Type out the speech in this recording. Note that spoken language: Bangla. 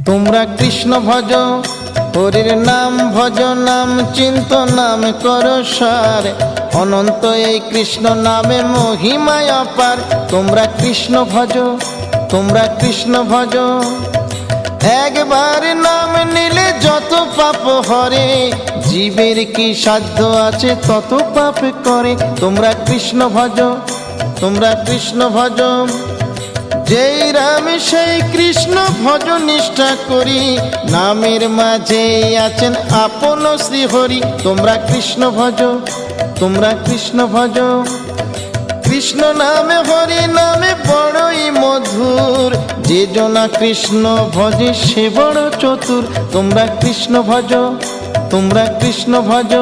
তোমরা কৃষ্ণ ভজ, হরির নাম ভজ, নাম চিন্ত নাম কর সার। অনন্ত এই কৃষ্ণ নামে মহিমায় অপার। তোমরা কৃষ্ণ ভজ, তোমরা কৃষ্ণ ভজ। একবার নাম নিলে যত পাপ হরে, জীবের কি সাধ্য আছে তত পাপ করে। তোমরা কৃষ্ণ ভজ, তোমরা কৃষ্ণ ভজ। যেই রাম সেই কৃষ্ণ ভজ নিষ্ঠা করি, নামের মাঝে আছেন আপন শ্রী হরি। তোমরা কৃষ্ণ ভজ, তোমরা কৃষ্ণ ভজ। কৃষ্ণ নামে হরি নামে বড়ই মধুর, যে জনা কৃষ্ণ ভজে সে বড় চতুর। তোমরা কৃষ্ণ ভজ, তোমরা কৃষ্ণ ভজ।